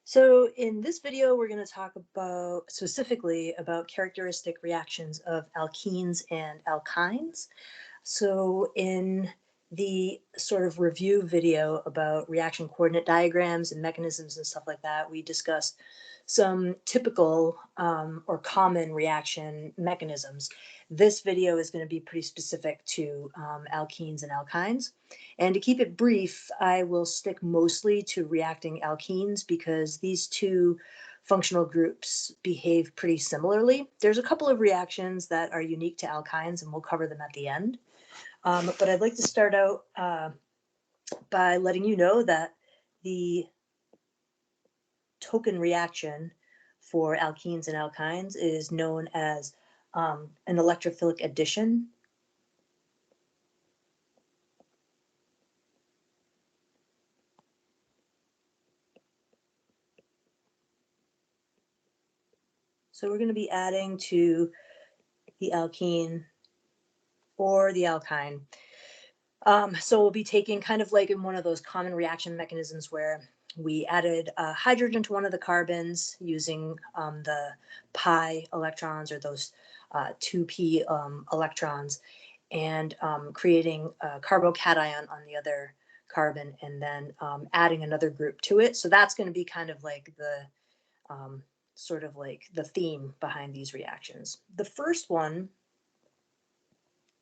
So in this video, we're going to talk about specifically about characteristic reactions of alkenes and alkynes. So in the sort of review video about reaction coordinate diagrams and mechanisms and stuff like that, we discussed some typical or common reaction mechanisms. This video is going to be pretty specific to alkenes and alkynes. And to keep it brief, I will stick mostly to reacting alkenes because these two functional groups behave pretty similarly. There's a couple of reactions that are unique to alkynes, and we'll cover them at the end. But I'd like to start out by letting you know that the token reaction for alkenes and alkynes is known as an electrophilic addition. So we're going to be adding to the alkene or the alkyne. So we'll be taking kind of like in one of those common reaction mechanisms where we added hydrogen to one of the carbons using the pi electrons, or those 2p electrons, and creating a carbocation on the other carbon, and then adding another group to it. So that's going to be kind of like the sort of like the theme behind these reactions. The first one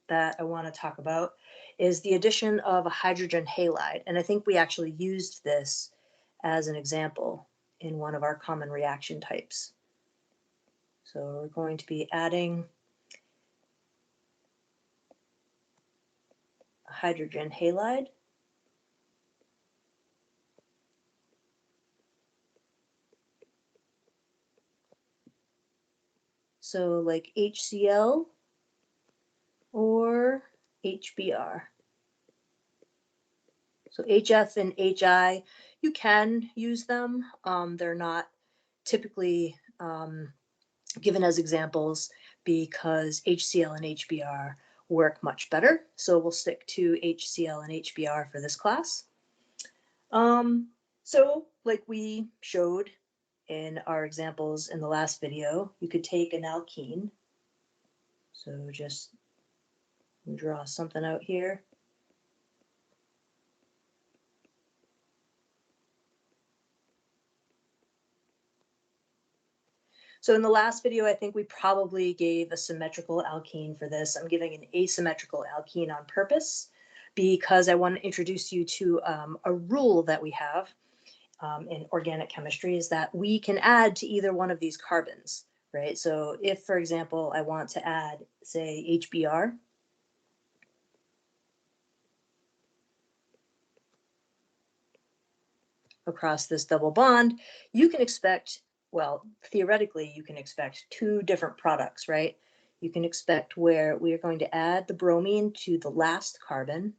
that I want to talk about is the addition of a hydrogen halide. And I think we actually used this as an example in one of our common reaction types. So we're going to be adding a hydrogen halide. So like HCl or HBr. So HF and HI, you can use them. They're not typically given as examples because HCl and HBr work much better. So we'll stick to HCl and HBr for this class. So like we showed in our examples in the last video, you could take an alkene. So just draw something out here. So in the last video, I think we probably gave a symmetrical alkene for this. I'm giving an asymmetrical alkene on purpose because I want to introduce you to a rule that we have in organic chemistry, is that we can add to either one of these carbons, right? So if, for example, I want to add, say, HBr, across this double bond, you can expect, well, theoretically, you can expect two different products, right? You can expect where we are going to add the bromine to the last carbon,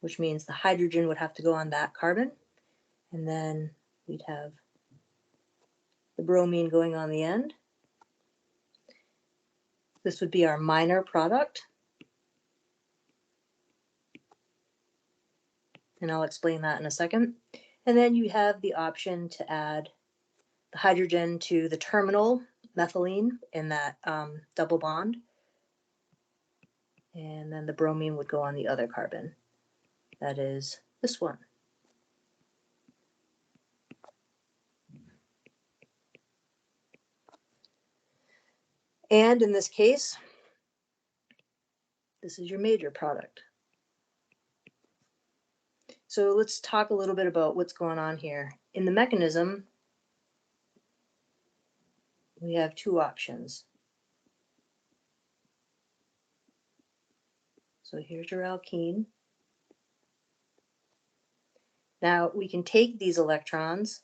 which means the hydrogen would have to go on that carbon, and then we'd have the bromine going on the end. This would be our minor product, and I'll explain that in a second. And then you have the option to add the hydrogen to the terminal methylene in that double bond, and then the bromine would go on the other carbon. That is this one. And in this case, this is your major product. So let's talk a little bit about what's going on here. In the mechanism, we have two options. So here's your alkene. Now we can take these electrons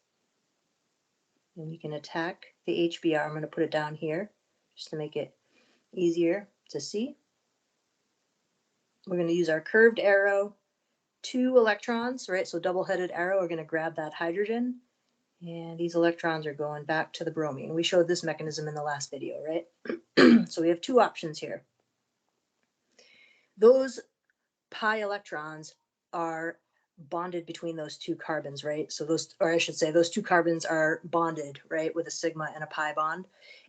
and we can attack the HBr. I'm going to put it down here just to make it easier to see. We're going to use our curved arrow, 2 electrons, right? So double-headed arrow, we're going to grab that hydrogen, and these electrons are going back to the bromine. We showed this mechanism in the last video, right? So we have two options here. Those pi electrons are bonded between those two carbons, right? So those, or I should say, those two carbons are bonded, right, with a sigma and a pi bond.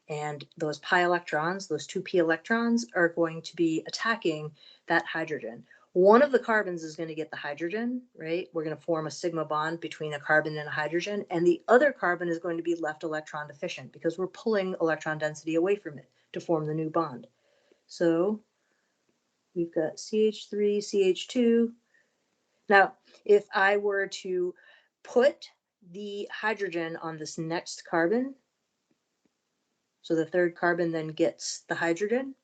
And those pi electrons, those two p electrons, are going to be attacking that hydrogen. One of the carbons is going to get the hydrogen, right? We're going to form a sigma bond between a carbon and a hydrogen, and the other carbon is going to be left electron deficient because we're pulling electron density away from it to form the new bond. So we've got CH3, CH2. Now, if I were to put the hydrogen on this next carbon, so the third carbon then gets the hydrogen,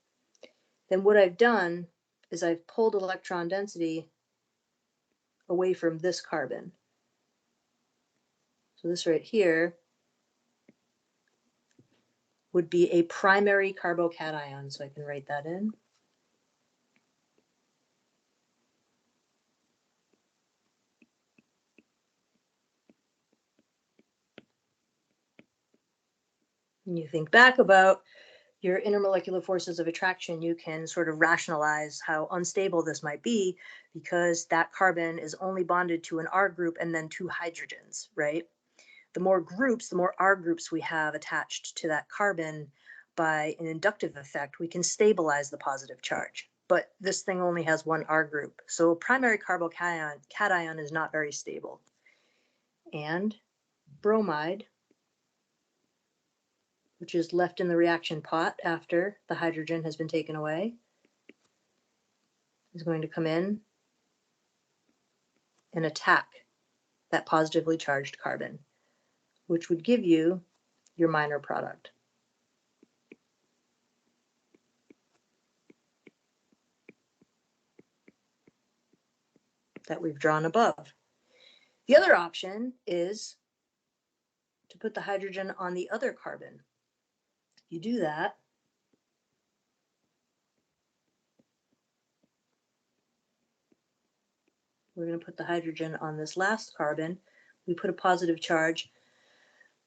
then what I've done is I've pulled electron density away from this carbon. So this right here would be a primary carbocation. So I can write that in. When you think back about your intermolecular forces of attraction, you can sort of rationalize how unstable this might be because that carbon is only bonded to an R group and then two hydrogens, right? The more groups, the more R groups we have attached to that carbon by an inductive effect, we can stabilize the positive charge. But this thing only has one R group. So a primary carbocation is not very stable. And bromide, which is left in the reaction pot after the hydrogen has been taken away, is going to come in and attack that positively charged carbon, which would give you your minor product. That we've drawn above. The other option is to put the hydrogen on the other carbon. You do that, we're going to put the hydrogen on this last carbon. We put a positive charge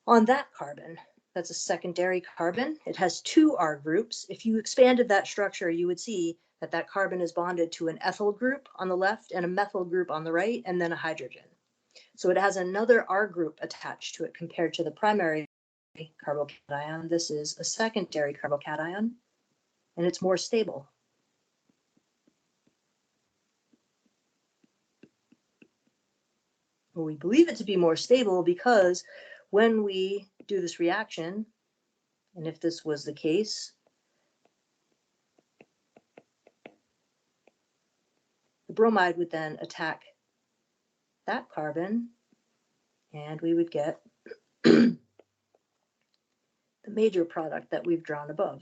on that carbon. That's a secondary carbon. It has two R groups. If you expanded that structure, you would see that that carbon is bonded to an ethyl group on the left and a methyl group on the right, and then a hydrogen. So it has another R group attached to it compared to the primary carbocation. This is a secondary carbocation, and it's more stable. Well, we believe it to be more stable because when we do this reaction, and if this was the case, the bromide would then attack that carbon, and we would get the major product that we've drawn above.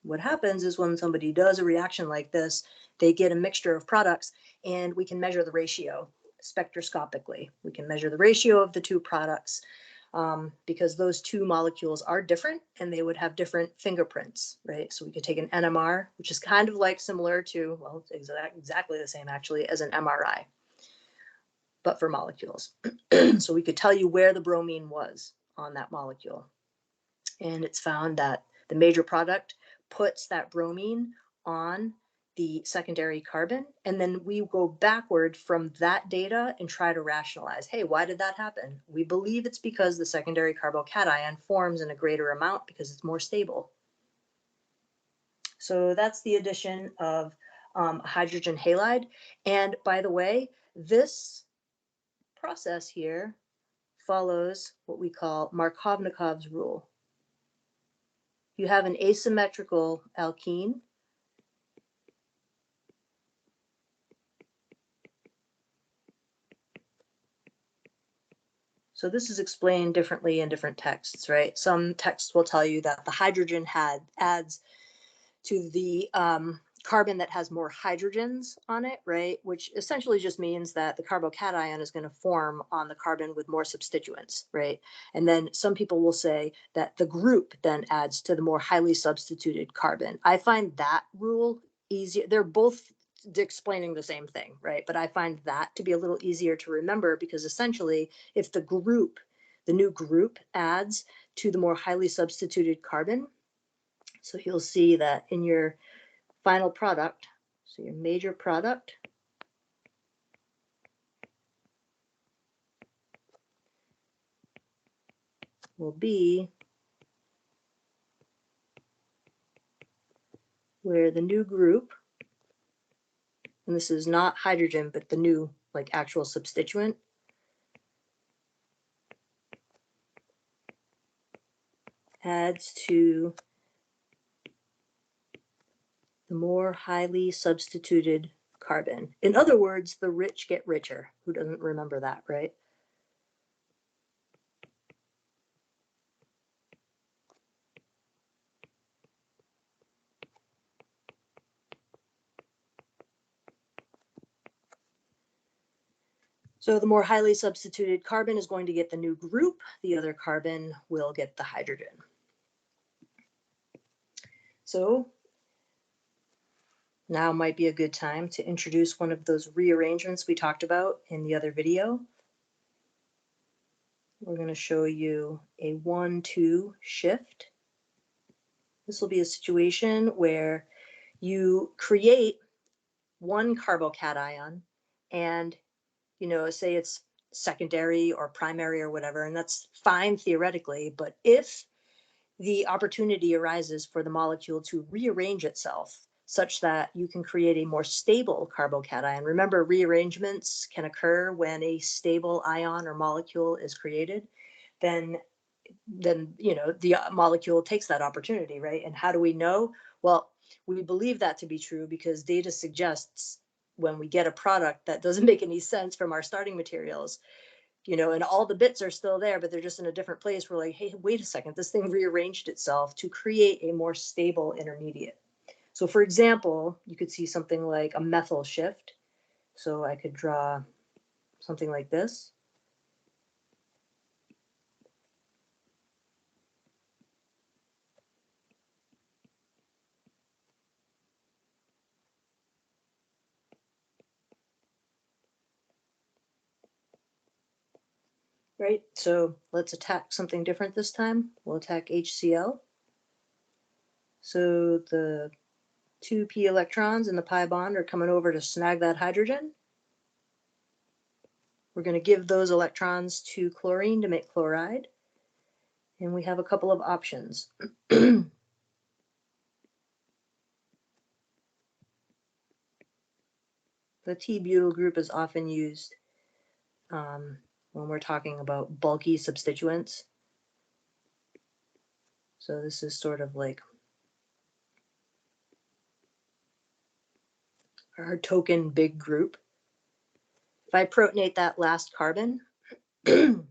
What happens is when somebody does a reaction like this, they get a mixture of products, and we can measure the ratio spectroscopically. We can measure the ratio of the two products because those two molecules are different and they would have different fingerprints, right? So we could take an NMR, which is kind of like similar to, well, it's exactly the same actually as an MRI, but for molecules. So we could tell you where the bromine was on that molecule. And it's found that the major product puts that bromine on the secondary carbon, and then we go backward from that data and try to rationalize, hey, why did that happen? We believe it's because the secondary carbocation forms in a greater amount because it's more stable. So that's the addition of hydrogen halide. And by the way, this process here follows what we call Markovnikov's rule. You have an asymmetrical alkene. So this is explained differently in different texts, right? Some texts will tell you that the hydrogen adds to the carbon that has more hydrogens on it, right? Which essentially just means that the carbocation is going to form on the carbon with more substituents, right? And then some people will say that the group then adds to the more highly substituted carbon. I find that rule easier. They're both explaining the same thing, right? But I find that to be a little easier to remember because essentially if the new group adds to the more highly substituted carbon, so you'll see that in your final product, so your major product, will be where the new group, and this is not hydrogen, but the new like actual substituent, adds to the more highly substituted carbon. In other words, the rich get richer. Who doesn't remember that, right? So the more highly substituted carbon is going to get the new group. The other carbon will get the hydrogen. So now might be a good time to introduce one of those rearrangements we talked about in the other video. We're going to show you a 1-2 shift. This will be a situation where you create one carbocation and, say it's secondary or primary or whatever, and that's fine theoretically, but if the opportunity arises for the molecule to rearrange itself such that you can create a more stable carbocation. Remember, rearrangements can occur when a stable ion or molecule is created. Then the molecule takes that opportunity, right? And how do we know? Well, we believe that to be true because data suggests when we get a product that doesn't make any sense from our starting materials, and all the bits are still there, but they're just in a different place. We're like, hey, wait a second, this thing rearranged itself to create a more stable intermediate. So for example, you could see something like a methyl shift. So I could draw something like this. Right, so let's attack something different this time. We'll attack HCl. So the 2p electrons in the pi bond are coming over to snag that hydrogen. We're going to give those electrons to chlorine to make chloride. And we have a couple of options. The T-butyl group is often used when we're talking about bulky substituents. So this is sort of like our token big group. If I protonate that last carbon, then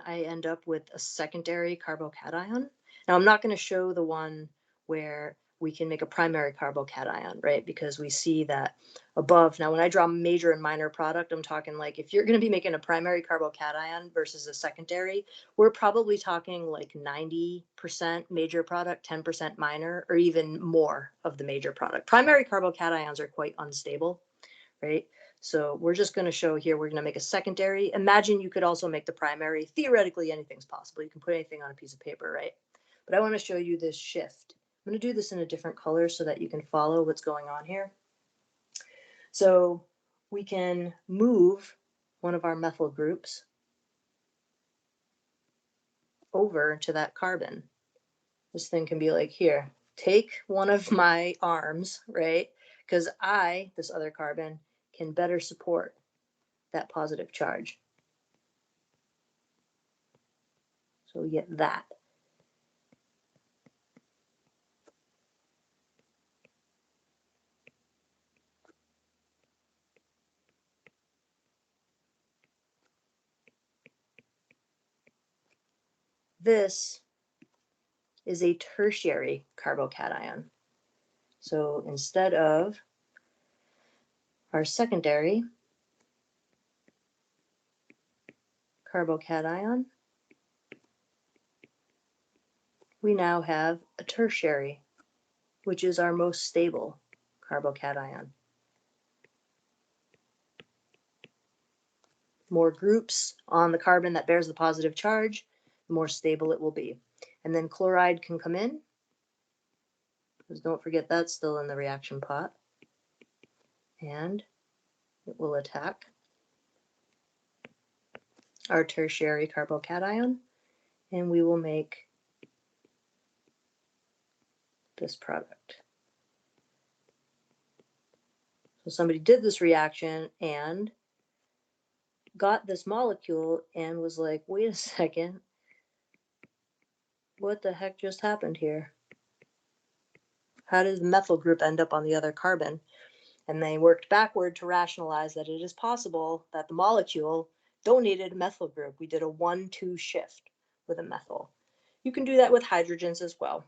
I end up with a secondary carbocation. Now I'm not going to show the one where we can make a primary carbocation, right? Because we see that above. Now, when I draw major and minor product, I'm talking like if you're going to be making a primary carbocation versus a secondary, we're probably talking like 90% major product, 10% minor, or even more of the major product. Primary carbocations are quite unstable, right? So we're just going to show here, we're going to make a secondary. Imagine you could also make the primary. Theoretically, anything's possible. You can put anything on a piece of paper, right? But I want to show you this shift. I'm going to do this in a different color so that you can follow what's going on here. So we can move one of our methyl groups over to that carbon. This thing can be like, here, take one of my arms, right? Because this other carbon, can better support that positive charge. So we get that. This is a tertiary carbocation. So instead of our secondary carbocation, we now have a tertiary, which is our most stable carbocation. More groups on the carbon that bears the positive charge, the more stable it will be. And then chloride can come in because don't forget that's still in the reaction pot. And it will attack our tertiary carbocation, and we will make this product. So somebody did this reaction and got this molecule and was like, wait a second, what the heck just happened here? How did the methyl group end up on the other carbon? And they worked backward to rationalize that it is possible that the molecule donated a methyl group. We did a 1-2 shift with a methyl. You can do that with hydrogens as well.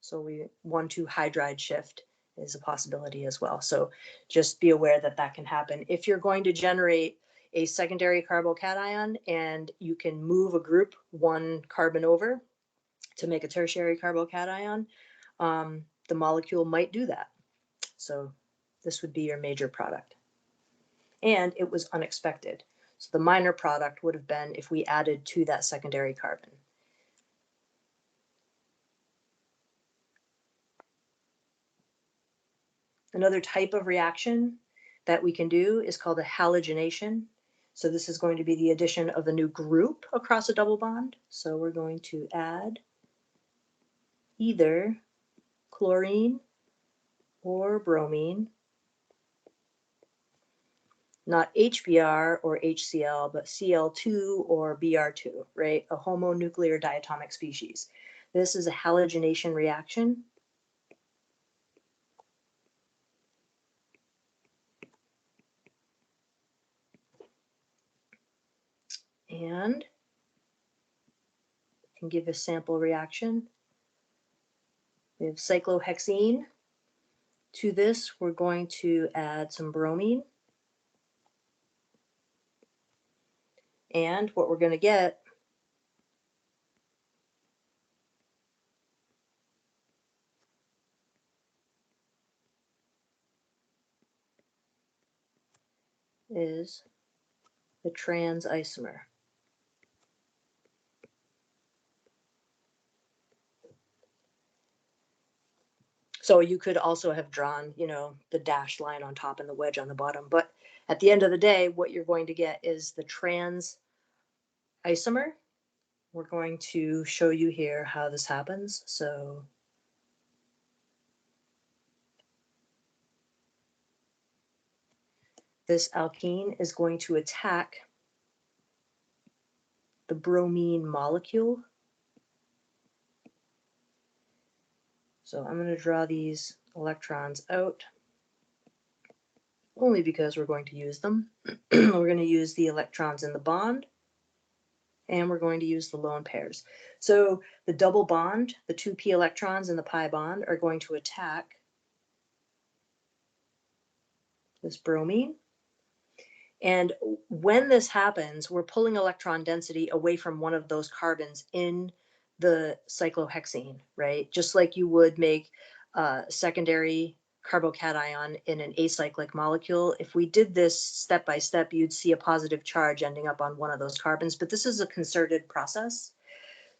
So we 1-2 hydride shift is a possibility as well. So just be aware that that can happen. If you're going to generate a secondary carbocation and you can move a group 1 carbon over to make a tertiary carbocation, the molecule might do that. So this would be your major product. And it was unexpected. So the minor product would have been if we added to that secondary carbon. Another type of reaction that we can do is called a halogenation. So this is going to be the addition of a new group across a double bond. So we're going to add either chlorine or bromine, not HBr or HCl, but Cl2 or Br2, right? A homonuclear diatomic species. This is a halogenation reaction. And I can give a sample reaction. We have cyclohexene. To this, we're going to add some bromine. And what we're going to get is the trans isomer. So you could also have drawn, the dashed line on top and the wedge on the bottom. But at the end of the day, what you're going to get is the trans isomer. We're going to show you here how this happens. So this alkene is going to attack the bromine molecule. So I'm going to draw these electrons out only because we're going to use them. We're going to use the electrons in the bond, and we're going to use the lone pairs. So the double bond, the 2 p electrons in the pi bond, are going to attack this bromine. And when this happens, we're pulling electron density away from one of those carbons in the cyclohexene, right? Just like you would make a secondary carbocation in an acyclic molecule. If we did this step by step, you'd see a positive charge ending up on one of those carbons, but this is a concerted process.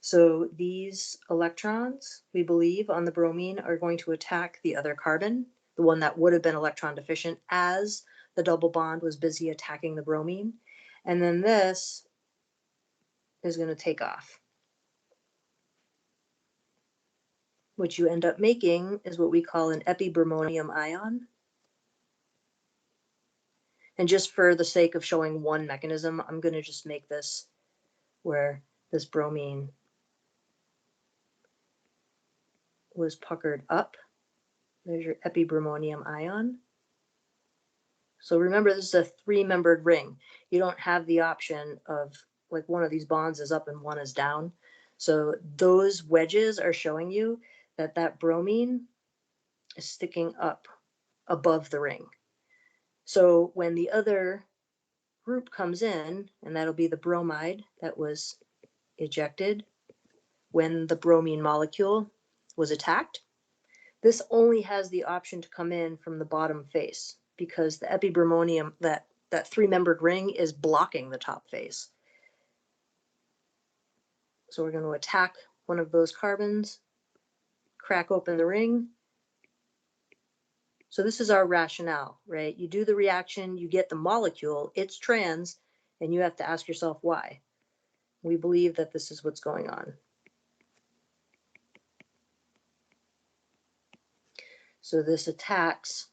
So these electrons, we believe, on the bromine are going to attack the other carbon, the one that would have been electron deficient, as the double bond was busy attacking the bromine. And then this is going to take off. What you end up making is what we call an epibromonium ion. And just for the sake of showing one mechanism, I'm going to just make this where this bromine was puckered up. There's your epibromonium ion. So remember, this is a 3-membered ring. You don't have the option of like one of these bonds is up and one is down. So those wedges are showing you that that bromine is sticking up above the ring. So when the other group comes in, and that'll be the bromide that was ejected when the bromine molecule was attacked, this only has the option to come in from the bottom face because the epibromonium, that 3-membered ring, is blocking the top face. So we're going to attack one of those carbons, crack open the ring, So this is our rationale, right? You do the reaction, you get the molecule, it's trans, and you have to ask yourself why. We believe that this is what's going on. So this attacks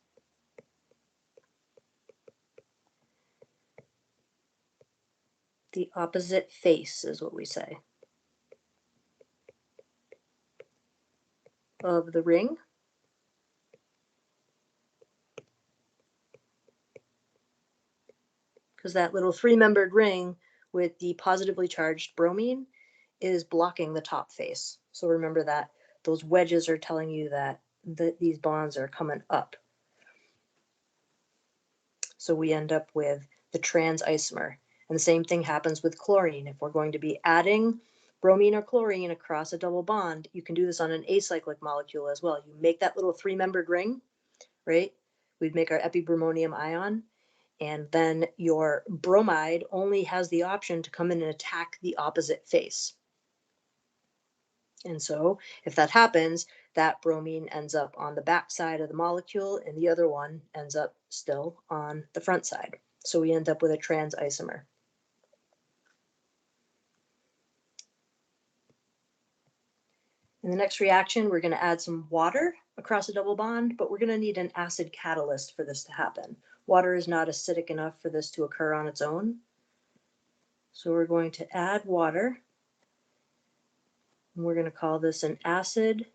the opposite face, is what we say, of the ring. Because that little three-membered ring with the positively charged bromine is blocking the top face. So remember that those wedges are telling you that these bonds are coming up. So we end up with the trans isomer. And the same thing happens with chlorine. If we're going to be adding bromine or chlorine across a double bond, you can do this on an acyclic molecule as well. You make that little three-membered ring, right? We'd make our epibromonium ion, and then your bromide only has the option to come in and attack the opposite face. And so if that happens, that bromine ends up on the back side of the molecule and the other one ends up still on the front side. So we end up with a trans isomer. In the next reaction, we're going to add some water across a double bond, but we're going to need an acid catalyst for this to happen. Water is not acidic enough for this to occur on its own. So we're going to add water. And we're going to call this an acid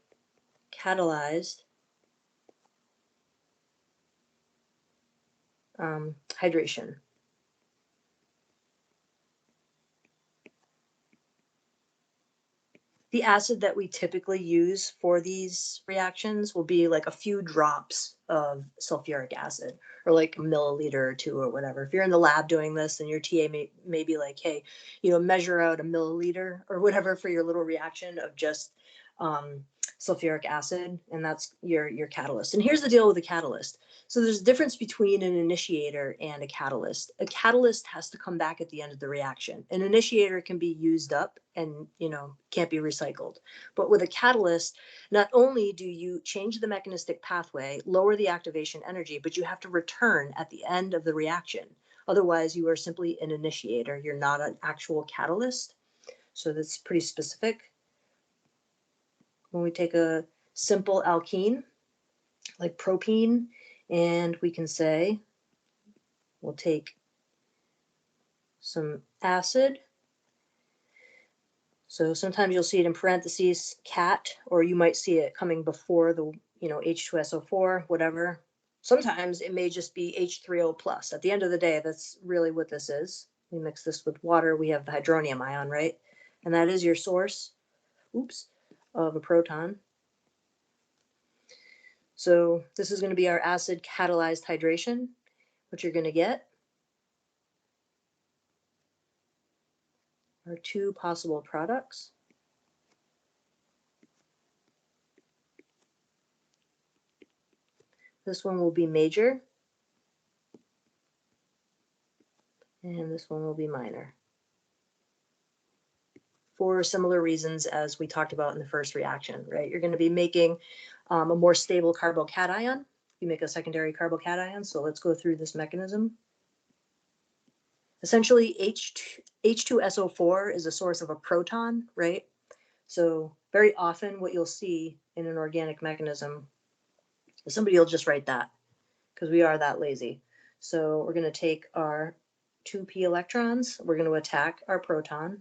catalyzed hydration. The acid that we typically use for these reactions will be like a few drops of sulfuric acid, or like a milliliter or two or whatever. If you're in the lab doing this, then your TA may be like, hey, measure out a milliliter or whatever for your little reaction of just sulfuric acid, and that's your catalyst. And here's the deal with a catalyst. So there's a difference between an initiator and a catalyst. A catalyst has to come back at the end of the reaction. An initiator can be used up and can't be recycled. But with a catalyst, not only do you change the mechanistic pathway, lower the activation energy, but you have to return at the end of the reaction. Otherwise, you are simply an initiator. You're not an actual catalyst. So that's pretty specific. When we take a simple alkene, like propene, and we can say, we'll take some acid. So sometimes you'll see it in parentheses, cat, or you might see it coming before the, H2SO4, whatever. Sometimes it may just be H3O plus. At the end of the day, that's really what this is. We mix this with water, we have the hydronium ion, right? And that is your source, of a proton. So this is going to be our acid catalyzed hydration. What you're going to get are two possible products. This one will be major, and this one will be minor, for similar reasons as we talked about in the first reaction, right? You're going to be making a more stable carbocation. You make a secondary carbocation, so let's go through this mechanism. Essentially, H2SO4 is a source of a proton, right? So very often what you'll see in an organic mechanism is somebody will just write that, because we are that lazy. So we're going to take our 2p electrons, we're going to attack our proton.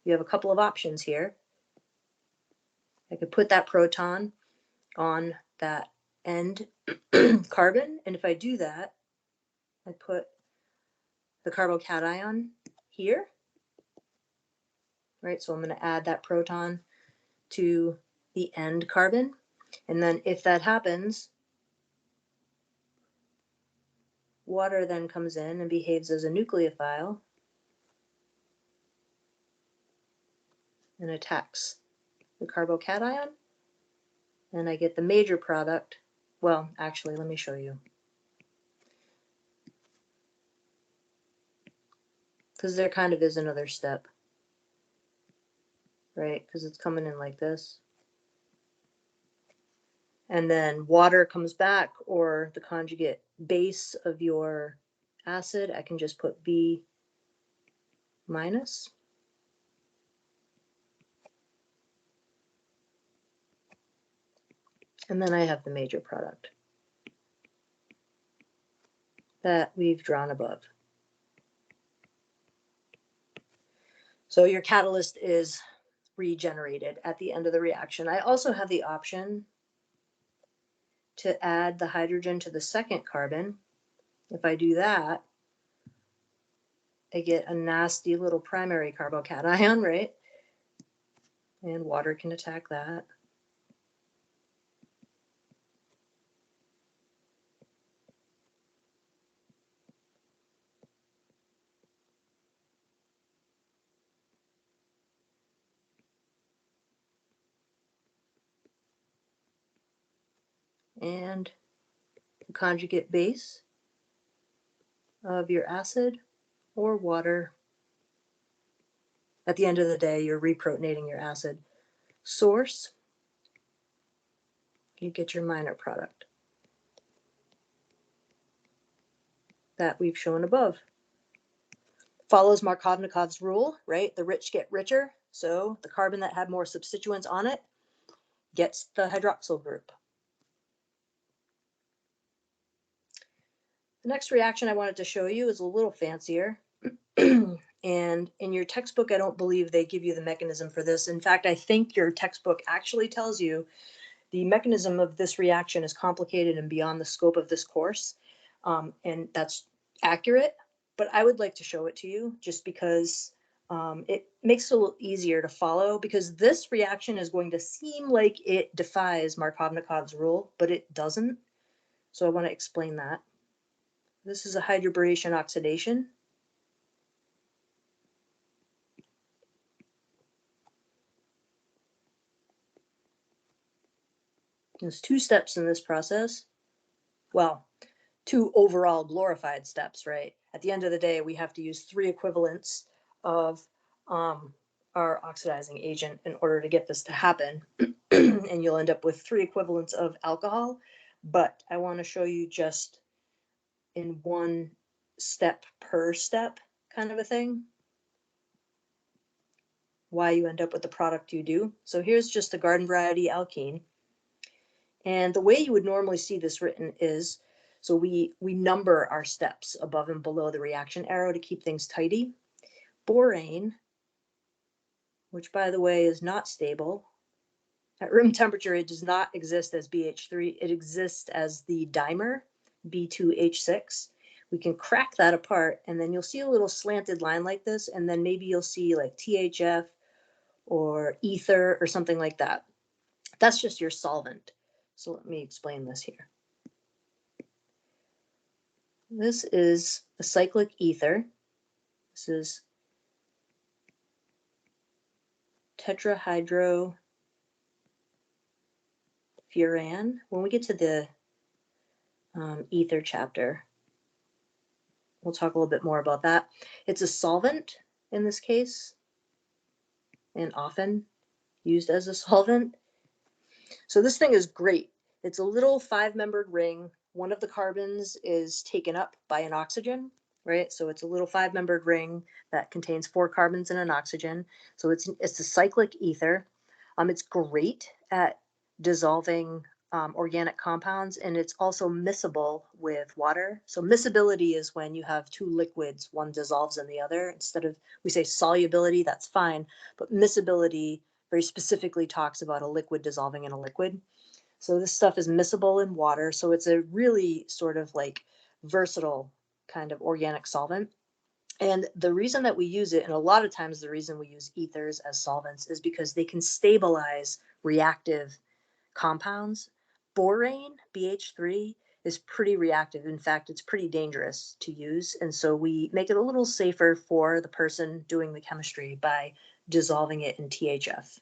You have a couple of options here. I could put that proton on that end carbon, and if I do that, I put the carbocation here, right? So I'm going to add that proton to the end carbon, and then if that happens, water then comes in and behaves as a nucleophile and attacks the carbocation, and I get the major product. Well, actually, let me show you. Because there kind of is another step, right? Because it's coming in like this. and then water comes back, or the conjugate base of your acid, I can just put B minus. And then I have the major product that we've drawn above. So your catalyst is regenerated at the end of the reaction. I also have the option to add the hydrogen to the second carbon. If I do that, I get a nasty little primary carbocation, right? And water can attack that. And the conjugate base of your acid or water. At the end of the day, you're reprotonating your acid. Source, you get your minor product that we've shown above. Follows Markovnikov's rule, right? The rich get richer. So the carbon that had more substituents on it gets the hydroxyl group. The next reaction I wanted to show you is a little fancier. And in your textbook, I don't believe they give you the mechanism for this. In fact, I think your textbook actually tells you the mechanism of this reaction is complicated and beyond the scope of this course. And that's accurate, but I would like to show it to you just because it makes it a little easier to follow, because this reaction is going to seem like it defies Markovnikov's rule, but it doesn't. So I want to explain that. This is a hydroboration oxidation. There's two steps in this process. Well, two overall glorified steps, right? At the end of the day, we have to use 3 equivalents of our oxidizing agent in order to get this to happen. And you'll end up with 3 equivalents of alcohol. But I want to show you just in 1 step per step kind of a thing, why you end up with the product you do. So here's just the garden variety alkene. And the way you would normally see this written is, so we number our steps above and below the reaction arrow to keep things tidy. Borane, which by the way is not stable. At room temperature, it does not exist as BH3. It exists as the dimer, B2H6. We can crack that apart, and then you'll see a little slanted line like this, and then maybe you'll see like THF or ether or something like that. That's just your solvent. So let me explain this here. This is a cyclic ether. This is tetrahydrofuran. When we get to the ether chapter, we'll talk a little bit more about that. It's a solvent in this case, and often used as a solvent. So this thing is great. It's a little 5-membered ring. One of the carbons is taken up by an oxygen, right? So it's a little 5-membered ring that contains 4 carbons and an oxygen. So it's a cyclic ether. It's great at dissolving organic compounds, and it's also miscible with water. So miscibility is when you have 2 liquids, one dissolves in the other. Instead of, we say solubility, that's fine, but miscibility very specifically talks about a liquid dissolving in a liquid. So this stuff is miscible in water. So it's a really sort of like versatile kind of organic solvent. And the reason that we use it, and a lot of times the reason we use ethers as solvents, is because they can stabilize reactive compounds. Borane, BH3, is pretty reactive. In fact, it's pretty dangerous to use. And so we make it a little safer for the person doing the chemistry by dissolving it in THF.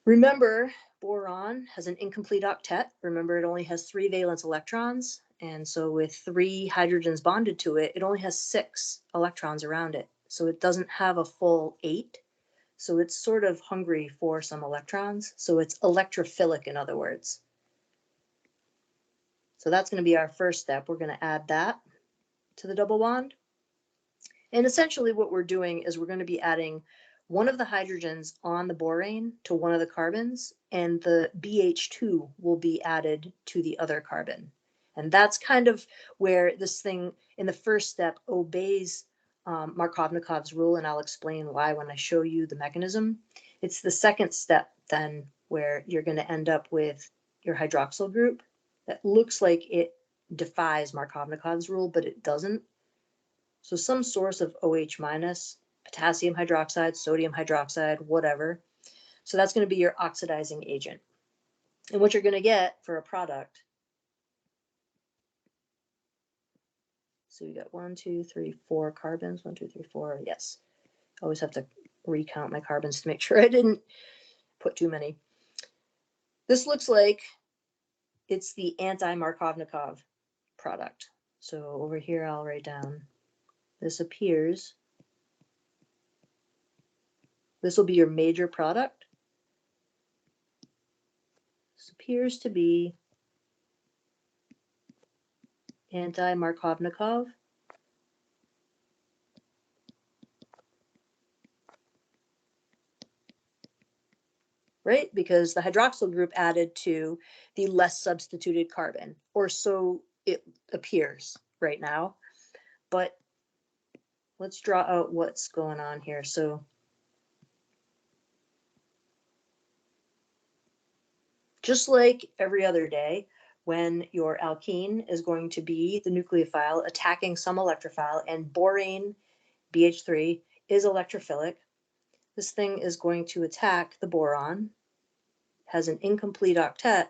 Remember, boron has an incomplete octet. Remember, it only has 3 valence electrons. And so with 3 hydrogens bonded to it, it only has 6 electrons around it. So it doesn't have a full 8. So it's sort of hungry for some electrons. So it's electrophilic, in other words. So that's going to be our first step. We're going to add that to the double bond. And essentially what we're doing is we're going to be adding one of the hydrogens on the borane to one of the carbons, and the BH2 will be added to the other carbon. And that's kind of where this thing in the first step obeys Markovnikov's rule, and I'll explain why when I show you the mechanism. It's the second step then where you're going to end up with your hydroxyl group that looks like it defies Markovnikov's rule, but it doesn't. So some source of OH minus, potassium hydroxide, sodium hydroxide, whatever. So that's going to be your oxidizing agent. And what you're going to get for a product. So you got 1, 2, 3, 4 carbons. 1, 2, 3, 4. Yes. I always have to recount my carbons to make sure I didn't put too many. This looks like it's the anti-Markovnikov product. So over here, I'll write down, this appears, this will be your major product. This appears to be anti-Markovnikov. Right? Because the hydroxyl group added to the less substituted carbon, or so it appears right now. But let's draw out what's going on here. So just like every other day, when your alkene is going to be the nucleophile attacking some electrophile, and borane, BH3, is electrophilic, this thing is going to attack the boron, has an incomplete octet.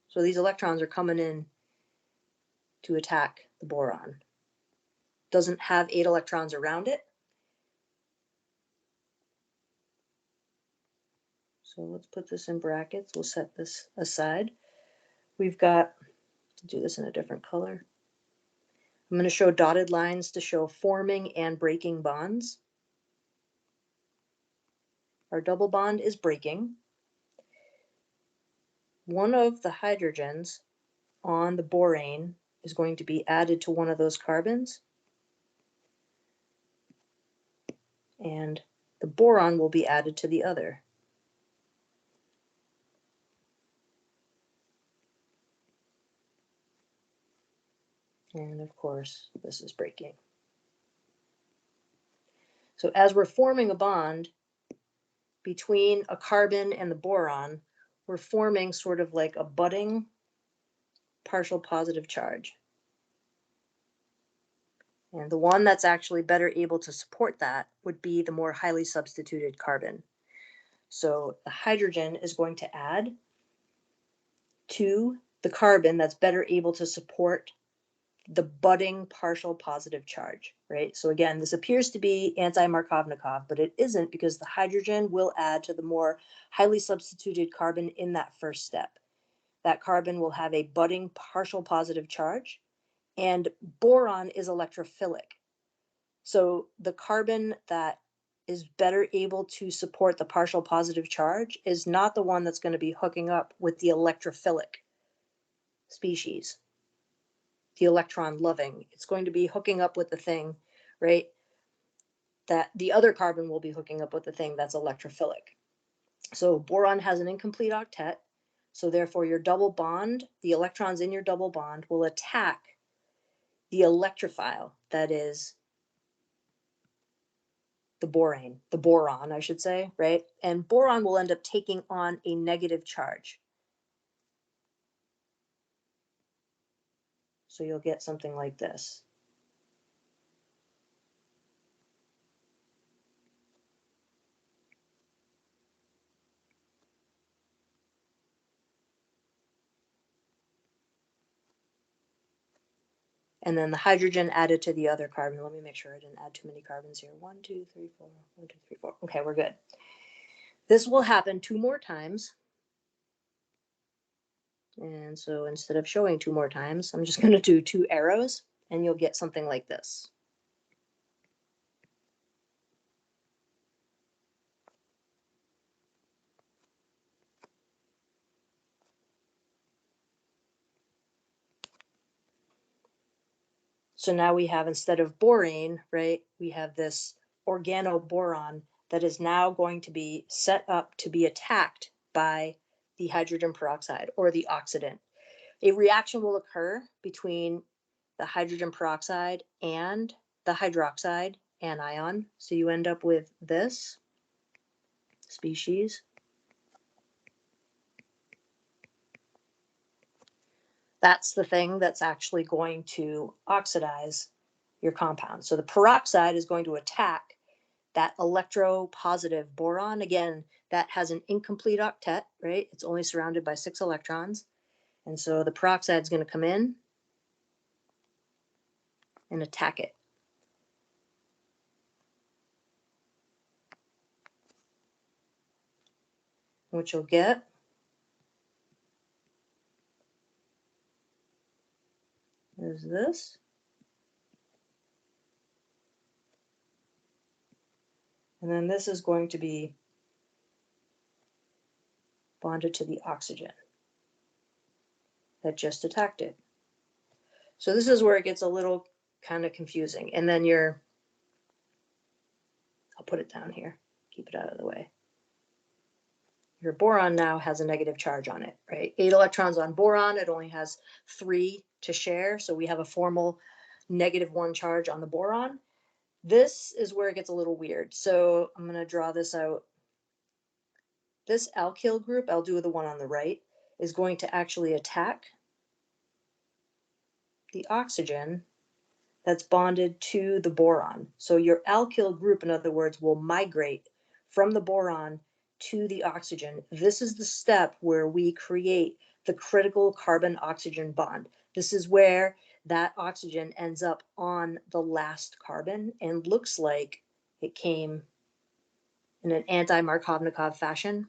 So these electrons are coming in to attack the boron. Doesn't have 8 electrons around it. So let's put this in brackets. We'll set this aside. We've got, do this in a different color. I'm going to show dotted lines to show forming and breaking bonds. Our double bond is breaking. One of the hydrogens on the borane is going to be added to one of those carbons, and the boron will be added to the other. And of course, this is breaking. So as we're forming a bond between a carbon and the boron, we're forming sort of like a budding partial positive charge. And the one that's actually better able to support that would be the more highly substituted carbon. So the hydrogen is going to add to the carbon that's better able to support the budding partial positive charge, right? So again, this appears to be anti-Markovnikov, but it isn't, because the hydrogen will add to the more highly substituted carbon in that first step. That carbon will have a budding partial positive charge, and boron is electrophilic. So the carbon that is better able to support the partial positive charge is not the one that's going to be hooking up with the electrophilic species, the electron loving. It's going to be hooking up with the thing, right, that the other carbon will be hooking up with the thing that's electrophilic. So boron has an incomplete octet. So therefore your double bond, the electrons in your double bond will attack the electrophile, that is the boron, I should say, right? And boron will end up taking on a negative charge. So you'll get something like this. And then the hydrogen added to the other carbon. Let me make sure I didn't add too many carbons here. 1, 2, 3, 4. 1, 2, 3, 4. Okay, we're good. This will happen 2 more times. And so instead of showing 2 more times, I'm just going to do 2 arrows, and you'll get something like this. So now we have, instead of borane, right, we have this organoboron that is now going to be set up to be attacked by the hydrogen peroxide or the oxidant. A reaction will occur between the hydrogen peroxide and the hydroxide anion. So you end up with this species. That's the thing that's actually going to oxidize your compound. So the peroxide is going to attack that electropositive boron. Again, that has an incomplete octet, right? It's only surrounded by 6 electrons. And so the peroxide is going to come in and attack it. What you'll get is this. And then this is going to be bonded to the oxygen that just attacked it. So this is where it gets a little kind of confusing. And then I'll put it down here, keep it out of the way. Your boron now has a negative charge on it, right? 8 electrons on boron, it only has 3 to share. So we have a formal -1 charge on the boron. This is where it gets a little weird. So I'm going to draw this out. This alkyl group, I'll do the one on the right, is going to actually attack the oxygen that's bonded to the boron. So your alkyl group, in other words, will migrate from the boron to the oxygen. This is the step where we create the critical carbon-oxygen bond. This is where that oxygen ends up on the last carbon and looks like it came in an anti-Markovnikov fashion.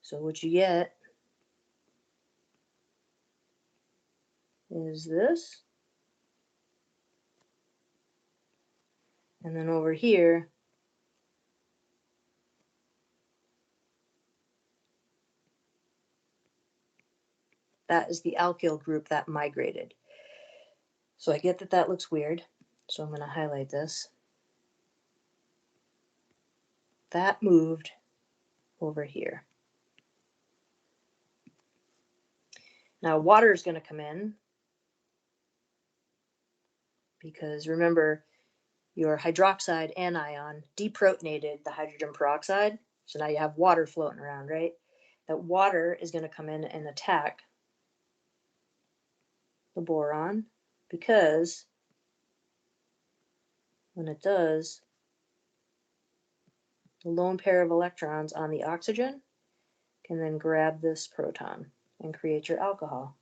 So what you get is this. And then over here, that is the alkyl group that migrated. So I get that that looks weird. So I'm going to highlight this. That moved over here. Now water is going to come in because remember your hydroxide anion deprotonated the hydrogen peroxide. So now you have water floating around, right? That water is going to come in and attack the boron because when it does, the lone pair of electrons on the oxygen can then grab this proton and create your alcohol.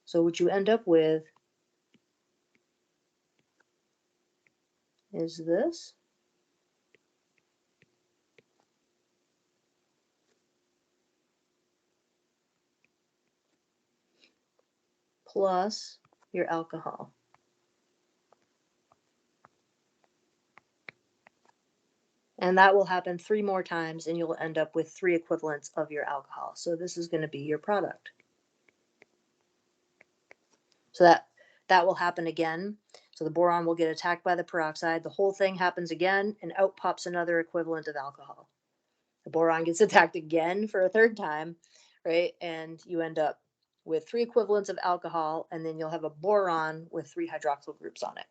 So what you end up with is this. Plus your alcohol. And that will happen 3 more times and you'll end up with 3 equivalents of your alcohol. So this is going to be your product. So that will happen again. So the boron will get attacked by the peroxide. The whole thing happens again and out pops another equivalent of alcohol. The boron gets attacked again for a 3rd time, right? And you end up with 3 equivalents of alcohol, and then you'll have a boron with 3 hydroxyl groups on it.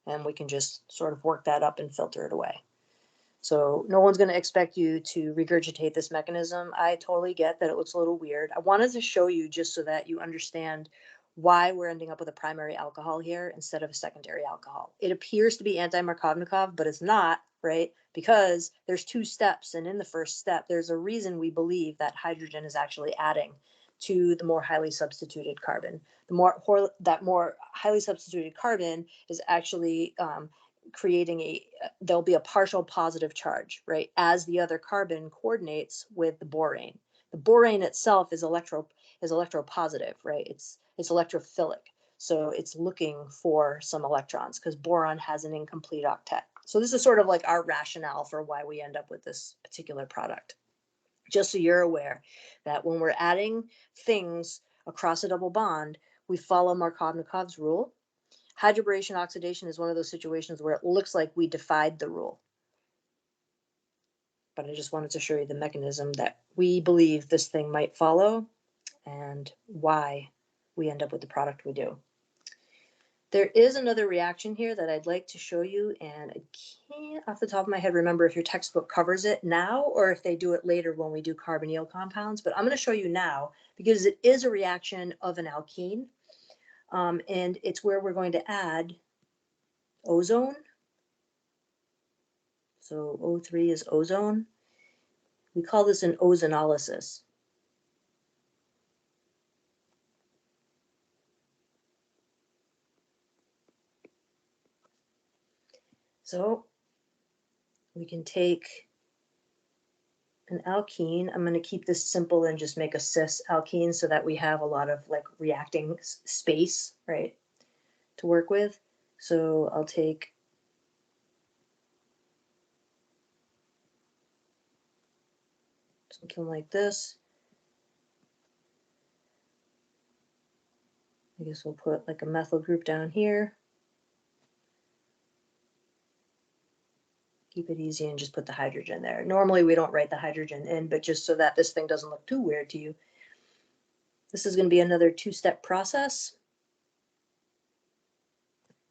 And we can just sort of work that up and filter it away. So no one's going to expect you to regurgitate this mechanism. I totally get that it looks a little weird. I wanted to show you just so that you understand why we're ending up with a primary alcohol here instead of a secondary alcohol. It appears to be anti-Markovnikov, but it's not, right? Because there's 2 steps. And in the first step, there's a reason we believe that hydrogen is actually adding to the more highly substituted carbon. That more highly substituted carbon is actually creating there'll be a partial positive charge, right, as the other carbon coordinates with the borane. The borane itself is electropositive, right? It's electrophilic. So it's looking for some electrons because boron has an incomplete octet. So this is sort of like our rationale for why we end up with this particular product. Just so you're aware that when we're adding things across a double bond, we follow Markovnikov's rule. Hydroboration oxidation is one of those situations where it looks like we defied the rule. But I just wanted to show you the mechanism that we believe this thing might follow and why we end up with the product we do. There is another reaction here that I'd like to show you, and I can't off the top of my head remember if your textbook covers it now or if they do it later when we do carbonyl compounds, but I'm going to show you now because it is a reaction of an alkene, and it's where we're going to add ozone. So O3 is ozone. We call this an ozonolysis. So we can take an alkene. I'm going to keep this simple and just make a cis alkene so that we have a lot of like reacting space, right, to work with. So I'll take something like this. I guess we'll put like a methyl group down here. Keep it easy and just put the hydrogen there. Normally we don't write the hydrogen in, but just so that this thing doesn't look too weird to you. This is going to be another two-step process.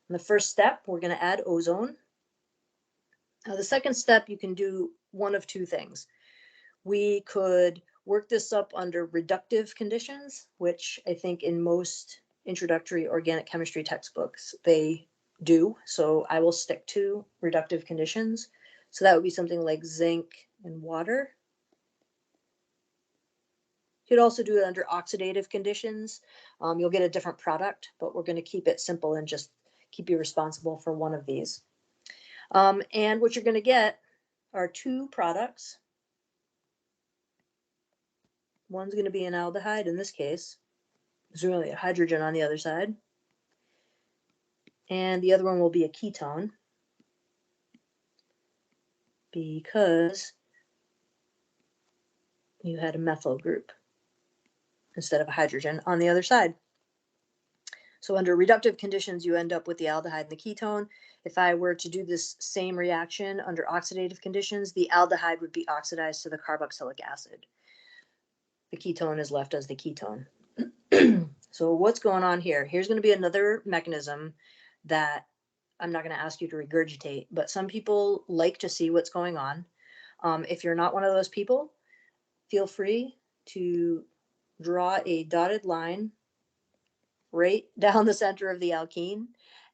In the first step, we're going to add ozone. Now the second step, you can do one of two things. We could work this up under reductive conditions, which I think in most introductory organic chemistry textbooks they do. So I will stick to reductive conditions. So that would be something like zinc and water. You could also do it under oxidative conditions. You'll get a different product, but we're going to keep it simple and just keep you responsible for one of these. And what you're going to get are two products. One's going to be an aldehyde in this case. There's really a hydrogen on the other side. And the other one will be a ketone because you had a methyl group instead of a hydrogen on the other side. So under reductive conditions, you end up with the aldehyde and the ketone. If I were to do this same reaction under oxidative conditions, the aldehyde would be oxidized to the carboxylic acid. The ketone is left as the ketone. So what's going on here? Here's going to be another mechanism that I'm not going to ask you to regurgitate, but some people like to see what's going on. If you're not one of those people, feel free to draw a dotted line right down the center of the alkene.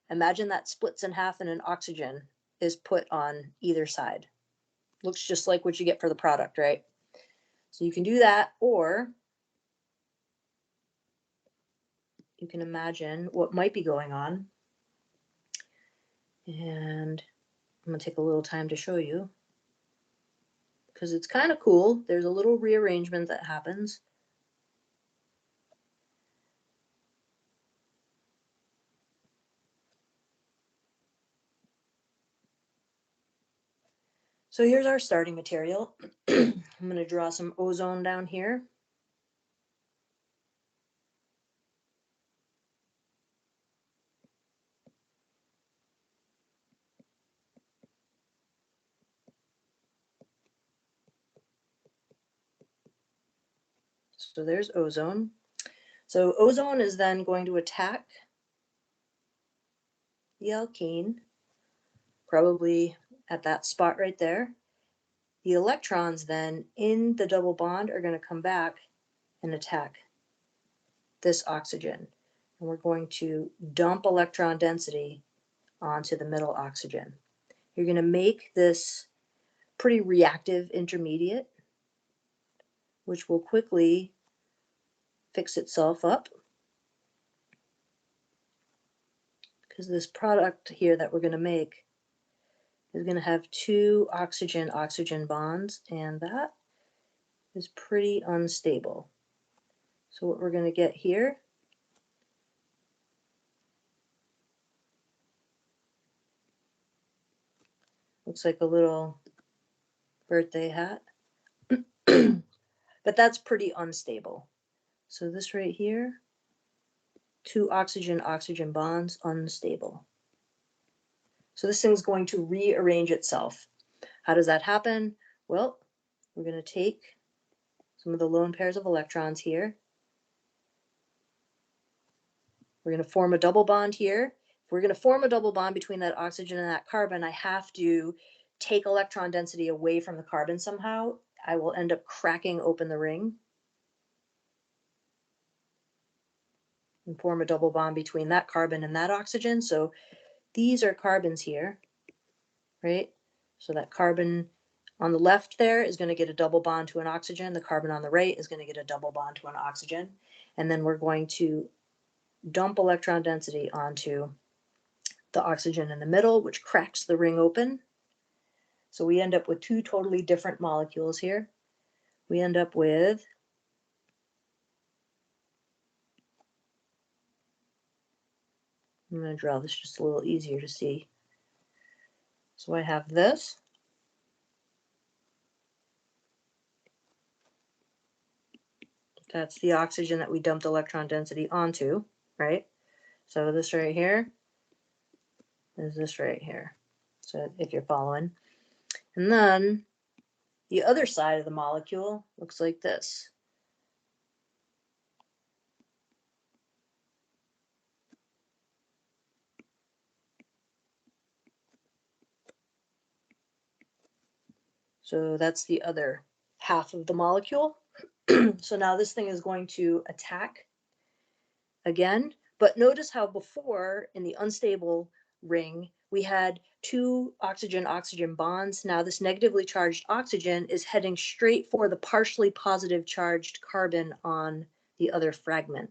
Imagine that splits in half and an oxygen is put on either side. Looks just like what you get for the product, right? So you can do that, or you can imagine what might be going on. And I'm going to take a little time to show you because it's kind of cool. There's a little rearrangement that happens. So here's our starting material. I'm going to draw some ozone down here. So there's ozone. So ozone is then going to attack the alkene, probably at that spot right there. The electrons then in the double bond are going to come back and attack this oxygen. And we're going to dump electron density onto the middle oxygen. You're going to make this pretty reactive intermediate, which will quickly fix itself up because this product here that we're going to make is going to have two oxygen-oxygen bonds, and that is pretty unstable. So what we're going to get here Looks like a little birthday hat. But that's pretty unstable. So this right here, 2 oxygen-oxygen bonds, unstable. So this thing's going to rearrange itself. How does that happen? Well, we're going to take some of the lone pairs of electrons here. We're going to form a double bond here. If we're going to form a double bond between that oxygen and that carbon, I have to take electron density away from the carbon somehow. I will end up cracking open the ring and form a double bond between that carbon and that oxygen. So these are carbons here, right? So that carbon on the left there is going to get a double bond to an oxygen. The carbon on the right is going to get a double bond to an oxygen. And then we're going to dump electron density onto the oxygen in the middle, which cracks the ring open. So we end up with 2 totally different molecules here. We end up with I'm going to draw this just a little easier to see. So I have this. That's the oxygen that we dumped electron density onto, right? So this right here is this right here. So if you're following. And then the other side of the molecule looks like this. So that's the other half of the molecule. So now this thing is going to attack again. But notice how before in the unstable ring, we had 2 oxygen-oxygen bonds. Now this negatively charged oxygen is heading straight for the partially positive charged carbon on the other fragment.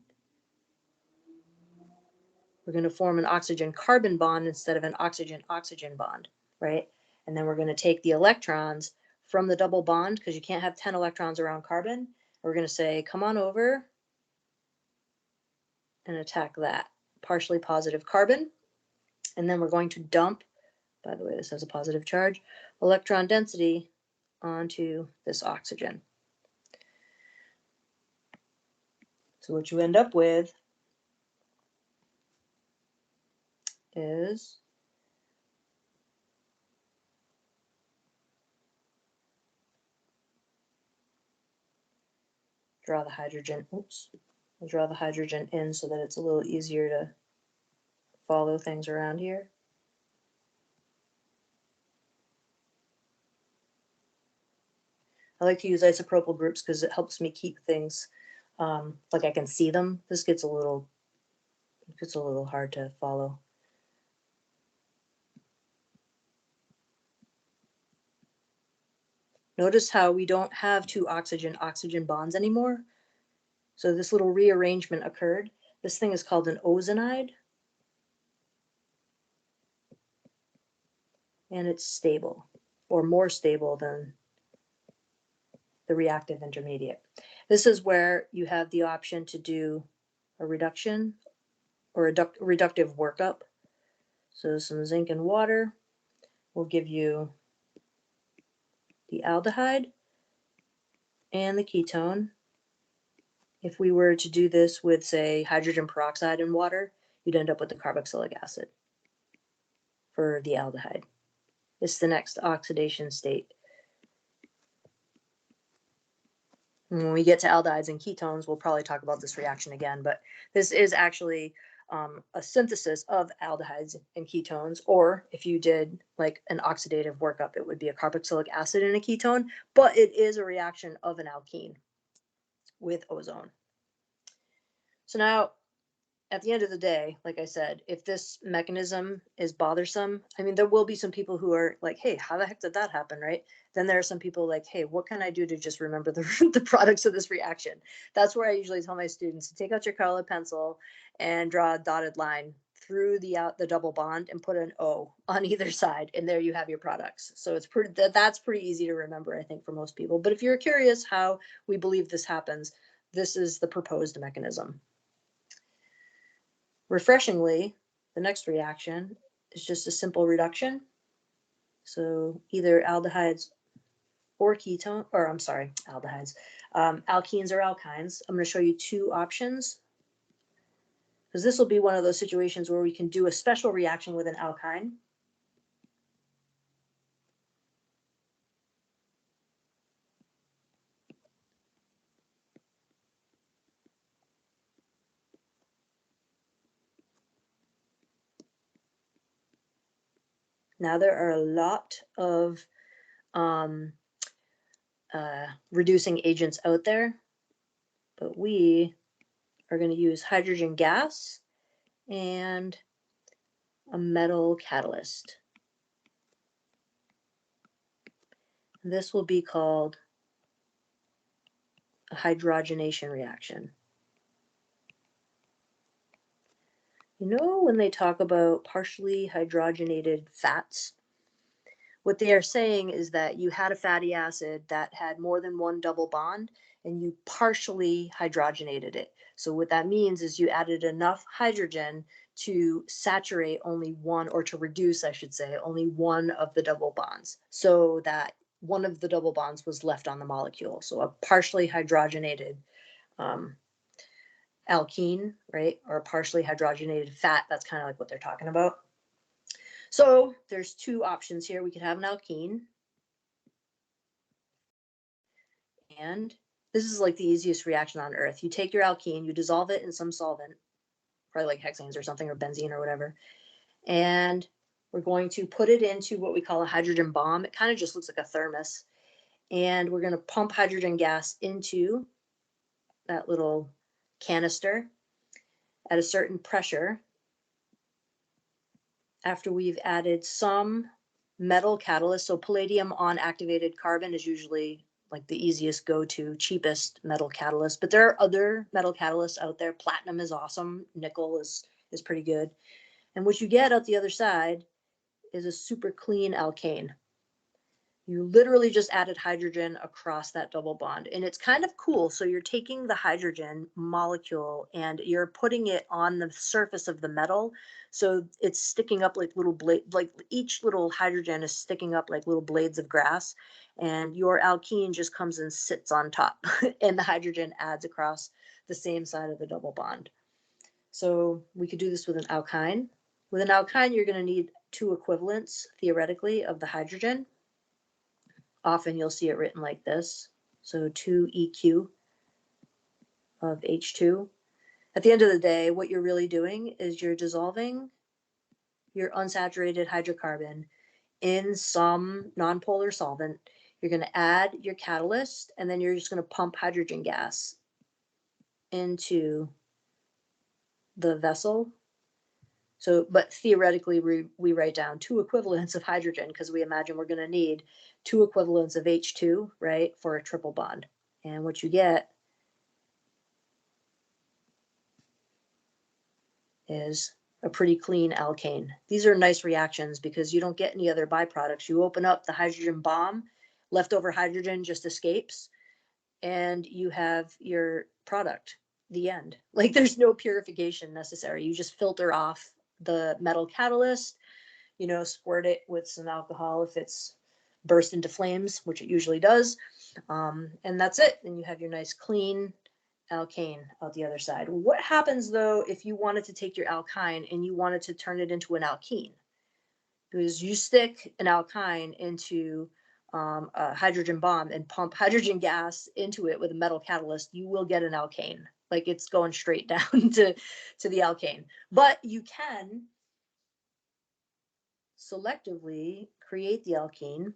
We're going to form an oxygen-carbon bond instead of an oxygen-oxygen bond, right? And then we're going to take the electrons from the double bond, because you can't have 10 electrons around carbon. We're going to say, come on over and attack that partially positive carbon. And then we're going to dump, by the way, this has a positive charge, electron density onto this oxygen. So what you end up with is draw the hydrogen, oops, I'll draw the hydrogen in so that it's a little easier to follow things around here. I like to use isopropyl groups because it helps me keep things like I can see them. This gets a little hard to follow. Notice how we don't have 2 oxygen-oxygen bonds anymore. So this little rearrangement occurred. This thing is called an ozonide. And it's stable, or more stable than the reactive intermediate. This is where you have the option to do a reduction or a reductive workup. So some zinc and water will give you the aldehyde and the ketone. If we were to do this with, say, hydrogen peroxide and water, you'd end up with the carboxylic acid for the aldehyde. It's the next oxidation state. When we get to aldehydes and ketones, we'll probably talk about this reaction again, but this is actually a synthesis of aldehydes and ketones, or if you did like an oxidative workup, it would be a carboxylic acid and a ketone, but it is a reaction of an alkene with ozone. So now, at the end of the day, like I said, if this mechanism is bothersome, I mean, there will be some people who are like, hey, how the heck did that happen, right? Then there are some people like, hey, what can I do to just remember the products of this reaction? That's where I usually tell my students to take out your colored pencil and draw a dotted line through the double bond and put an O on either side, and there you have your products. So it's that's pretty easy to remember, I think, for most people. But if you're curious how we believe this happens, this is the proposed mechanism. Refreshingly, the next reaction is just a simple reduction. So either aldehydes or ketone, or I'm sorry, aldehydes, alkenes or alkynes. I'm going to show you two options because this will be one of those situations where we can do a special reaction with an alkyne. Now there are a lot of reducing agents out there, but we are going to use hydrogen gas and a metal catalyst. This will be called a hydrogenation reaction. You know, when they talk about partially hydrogenated fats, what they are saying is that you had a fatty acid that had more than one double bond and you partially hydrogenated it. So what that means is you added enough hydrogen to saturate only one, or to reduce, I should say, only one of the double bonds, so that one of the double bonds was left on the molecule. So a partially hydrogenated alkene, right? Or a partially hydrogenated fat. That's kind of like what they're talking about. So there's two options here. We could have an alkene, and this is like the easiest reaction on earth. You take your alkene, you dissolve it in some solvent, probably like hexanes or something, or benzene or whatever, and we're going to put it into what we call a hydrogen bomb. It kind of just looks like a thermos, and we're going to pump hydrogen gas into that little canister at a certain pressure. After we've added some metal catalyst, so palladium on activated carbon is usually like the easiest go-to, cheapest metal catalyst, but there are other metal catalysts out there. Platinum is awesome, nickel is pretty good, and what you get out the other side is a super clean alkane. You literally just added hydrogen across that double bond, and it's kind of cool. So you're taking the hydrogen molecule and you're putting it on the surface of the metal, so it's sticking up like little blade, like each little hydrogen is sticking up like little blades of grass, and your alkene just comes and sits on top and the hydrogen adds across the same side of the double bond. So we could do this with an alkyne. With an alkyne, you're going to need two equivalents theoretically of the hydrogen. Often you'll see it written like this. So 2 EQ of H2. At the end of the day, what you're really doing is you're dissolving your unsaturated hydrocarbon in some nonpolar solvent. You're going to add your catalyst, and then you're just going to pump hydrogen gas into the vessel. So, but theoretically, we write down two equivalents of hydrogen because we imagine we're going to need two equivalents of H2, right, for a triple bond. And what you get is a pretty clean alkane. These are nice reactions because you don't get any other byproducts. You open up the hydrogen bomb, leftover hydrogen just escapes, and you have your product, the end. Like there's no purification necessary. You just filter off the metal catalyst, you know, squirt it with some alcohol if it's burst into flames, which it usually does. And that's it. Then you have your nice clean alkane out the other side. What happens though if you wanted to take your alkyne and you wanted to turn it into an alkene? Because you stick an alkyne into a hydrogen bomb and pump hydrogen gas into it with a metal catalyst, you will get an alkane. Like it's going straight down to the alkane. But you can selectively create the alkene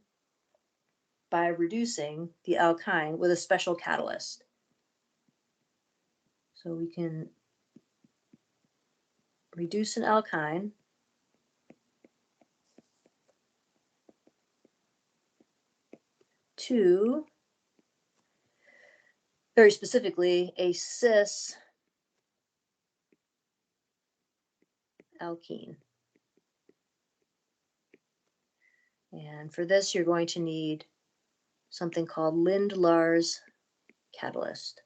by reducing the alkyne with a special catalyst. So we can reduce an alkyne to, very specifically, a cis alkene. And for this, you're going to need something called Lindlar's catalyst.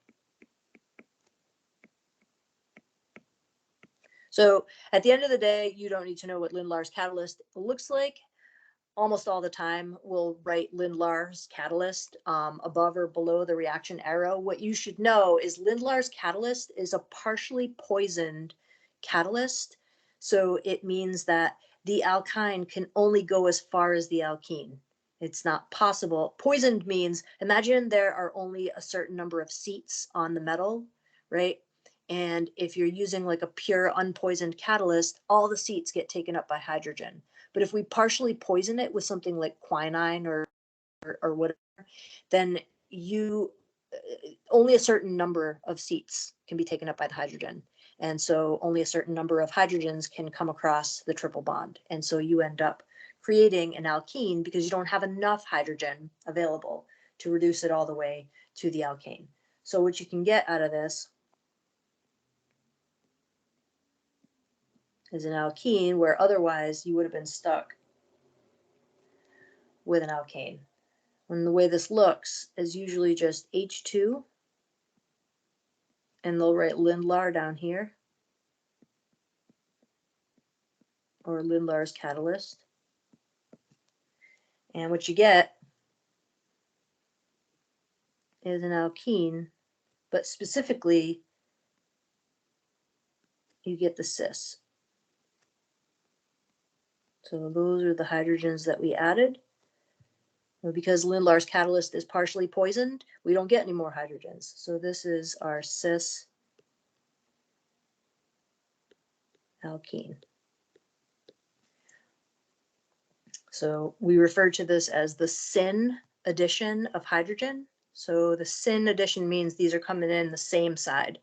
So at the end of the day, you don't need to know what Lindlar's catalyst looks like. almost all the time we'll write Lindlar's catalyst above or below the reaction arrow. What you should know is Lindlar's catalyst is a partially poisoned catalyst. So it means that the alkyne can only go as far as the alkene. It's not possible. Poisoned means, imagine there are only a certain number of seats on the metal, right? And if you're using like a pure unpoisoned catalyst, all the seats get taken up by hydrogen. But if we partially poison it with something like quinine or whatever, then you only a certain number of seats can be taken up by the hydrogen. And so only a certain number of hydrogens can come across the triple bond. And so you end up creating an alkene because you don't have enough hydrogen available to reduce it all the way to the alkane. So what you can get out of this is an alkene where otherwise you would have been stuck with an alkane. And the way this looks is usually just H2, and they'll write Lindlar down here, or Lindlar's catalyst. And what you get is an alkene, but specifically you get the cis. So those are the hydrogens that we added. Because Lindlar's catalyst is partially poisoned, we don't get any more hydrogens. So this is our cis alkene. So we refer to this as the syn addition of hydrogen. So the syn addition means these are coming in the same side.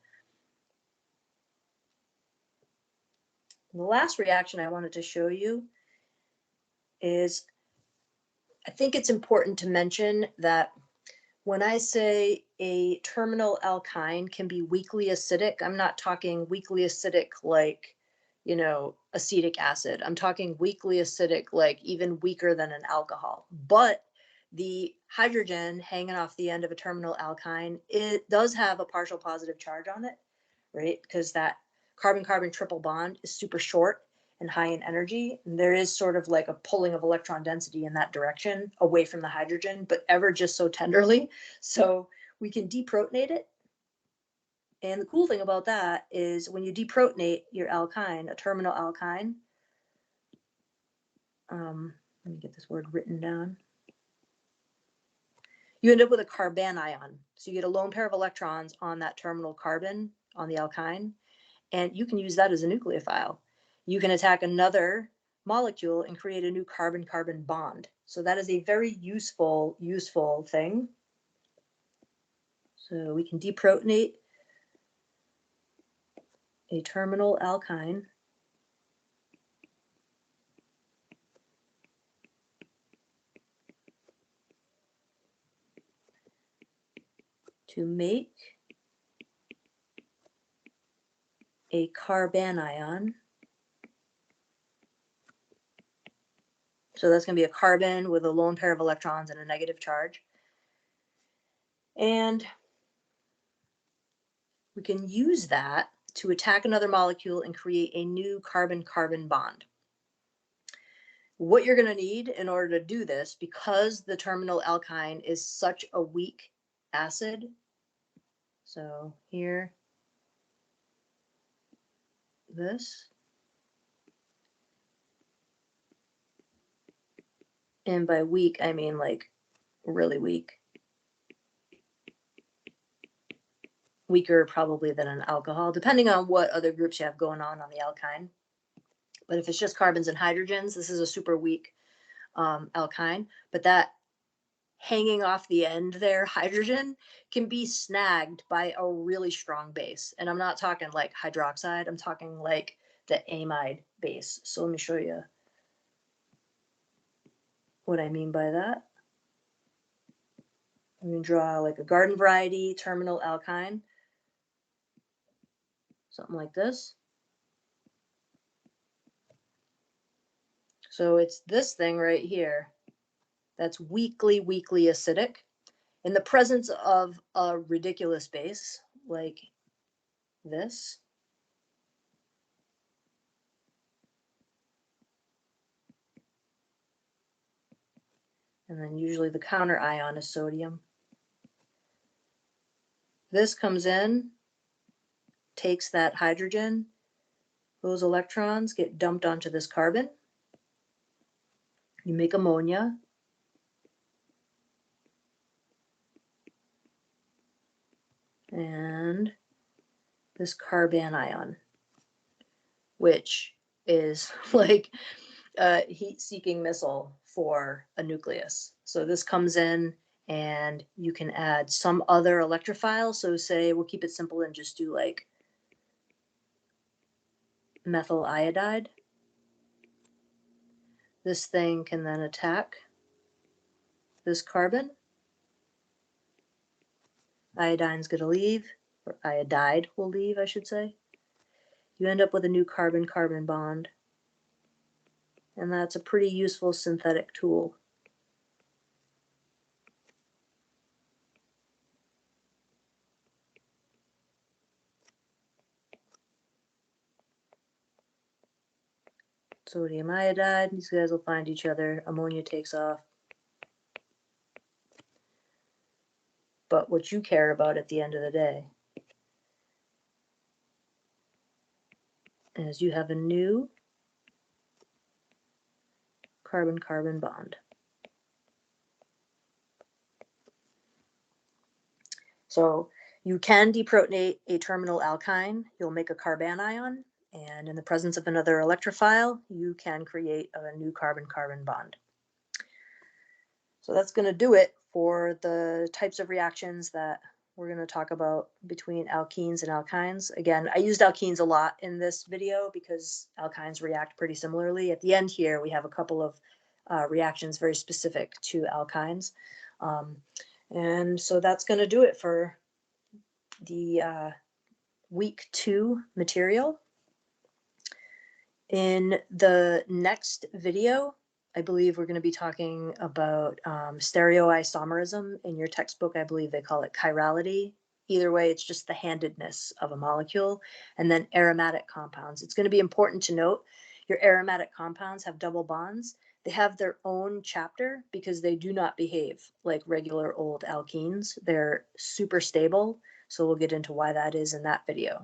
And the last reaction I wanted to show you is, I think it's important to mention that when I say a terminal alkyne can be weakly acidic, I'm not talking weakly acidic like, acetic acid. I'm talking weakly acidic like even weaker than an alcohol. But the hydrogen hanging off the end of a terminal alkyne, it does have a partial positive charge on it, right? Because that carbon-carbon triple bond is super short and high in energy. And there is sort of like a pulling of electron density in that direction away from the hydrogen, but ever just so tenderly. So we can deprotonate it. And the cool thing about that is when you deprotonate your alkyne, a terminal alkyne, let me get this word written down. You end up with a carbanion. So you get a lone pair of electrons on that terminal carbon on the alkyne, and you can use that as a nucleophile. You can attack another molecule and create a new carbon-carbon bond. So that is a very useful thing. So we can deprotonate a terminal alkyne to make a carbanion. So that's going to be a carbon with a lone pair of electrons and a negative charge. And we can use that to attack another molecule and create a new carbon-carbon bond. What you're going to need in order to do this, because the terminal alkyne is such a weak acid, so here, this, and by weak I mean like really weak, weaker probably than an alcohol, depending on what other groups you have going on the alkyne. But if it's just carbons and hydrogens, this is a super weak alkyne. But that hanging off the end there, hydrogen, can be snagged by a really strong base. And I'm not talking like hydroxide, I'm talking like the amide base. So let me show you what I mean by that. I'm going to draw like a garden variety terminal alkyne, something like this. So it's this thing right here that's weakly acidic in the presence of a ridiculous base like this. And then usually the counter ion is sodium. This comes in, takes that hydrogen, those electrons get dumped onto this carbon. You make ammonia. And this carbon ion, which is like a heat-seeking missile for a nucleus. So this comes in and you can add some other electrophile. So say we'll keep it simple and just do like methyl iodide. This thing can then attack this carbon. Iodine's going to leave, or iodide will leave, I should say. You end up with a new carbon-carbon bond. And that's a pretty useful synthetic tool. Sodium iodide, these guys will find each other, ammonia takes off. But what you care about at the end of the day is you have a new carbon-carbon bond. So you can deprotonate a terminal alkyne, you'll make a carbanion, and in the presence of another electrophile, you can create a new carbon-carbon bond. So that's going to do it for the types of reactions that we're going to talk about between alkenes and alkynes. Again, I used alkenes a lot in this video because alkynes react pretty similarly. At the end here, we have a couple of reactions very specific to alkynes. And so that's going to do it for the week 2 material. In the next video, I believe we're going to be talking about stereoisomerism. In your textbook, I believe they call it chirality. Either way, it's just the handedness of a molecule. And then aromatic compounds. It's going to be important to note your aromatic compounds have double bonds. They have their own chapter because they do not behave like regular old alkenes. They're super stable. So we'll get into why that is in that video.